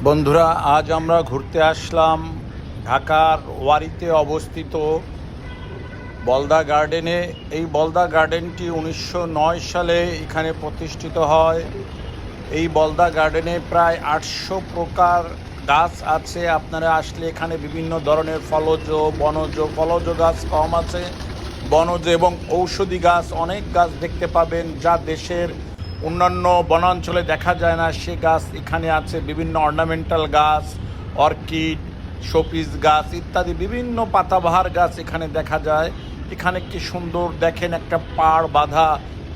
বন্ধুরা, আজ আমরা ঘুরতে আসলাম ঢাকার ওয়ারিতে অবস্থিত বলদা গার্ডেনে। এই বলদা গার্ডেনটি 1909 সালে এখানে প্রতিষ্ঠিত হয়। এই বলদা গার্ডেনে প্রায় 800 প্রকার গাছ আছে। আপনারা আসলে এখানে বিভিন্ন ধরনের ফলজ গাছ কম আছে, বনজ এবং ঔষধি গাছ অনেক গাছ দেখতে পাবেন, যা দেশের অন্যান্য বনাঞ্চলে দেখা যায় না। সে গাছ এখানে আছে। বিভিন্ন অর্নামেন্টাল গাছ, অর্কিড, শোপিস গাছ ইত্যাদি বিভিন্ন পাতাবাহার গাছ এখানে দেখা যায়। এখানে কি সুন্দর দেখেন, একটা পাড় বাঁধা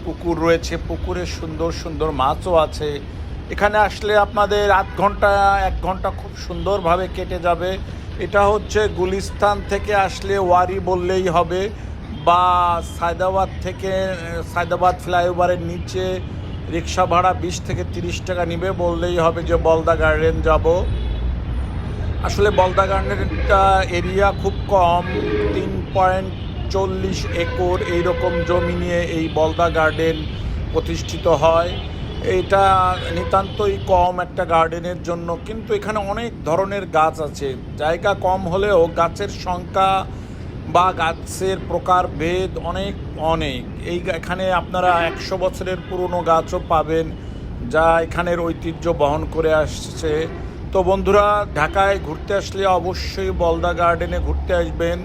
পুকুর রয়েছে। পুকুরে সুন্দর সুন্দর মাছও আছে। এখানে আসলে আপনাদের এক ঘন্টা খুব সুন্দরভাবে কেটে যাবে। এটা হচ্ছে গুলিস্তান থেকে আসলে ওয়ারি বললেই হবে, বা সায়দাবাদ ফ্লাইওভারের নিচে রিক্সা ভাড়া 20 থেকে 30 টাকা নিবে, বললেই হবে যে বলদা গার্ডেন যাব। আসলে বলদা গার্ডেনটা এরিয়া খুব কম, 3.40 একর এইরকম জমি নিয়ে এই বলদা গার্ডেন প্রতিষ্ঠিত হয়। এটা নিতান্তই কম একটা গার্ডেনের জন্য, কিন্তু এখানে অনেক ধরনের গাছ আছে। জায়গা কম হলেও গাছের সংখ্যা বা গাছের প্রকারভেদ অনেক। এখানে আপনারা 100 বছরের পুরনো গাছও পাবেন, যা এখানের ঐতিহ্য বহন করে আসছে। তো বন্ধুরা, ঢাকায় ঘুরতে আসলে অবশ্যই বলদা গার্ডেনে ঘুরতে আসবেন,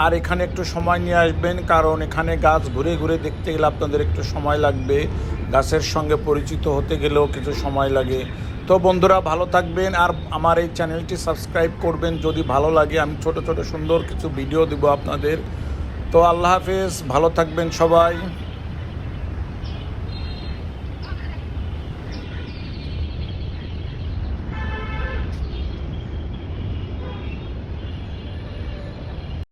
আর এখানে একটু সময় নিয়ে আসবেন, কারণ এখানে গাছ ঘুরে ঘুরে দেখতে গেলে আপনাদের একটু সময় লাগবে। গাছের সঙ্গে পরিচিত হতে গেলেও কিছু সময় লাগে। তো বন্ধুরা, ভালো থাকবেন, আর আমার এই চ্যানেলটি সাবস্ক্রাইব করবেন যদি ভালো লাগে। আমি ছোট ছোট সুন্দর কিছু ভিডিও দেব আপনাদের। তো আল্লাহ হাফেজ, ভালো থাকবেন সবাই।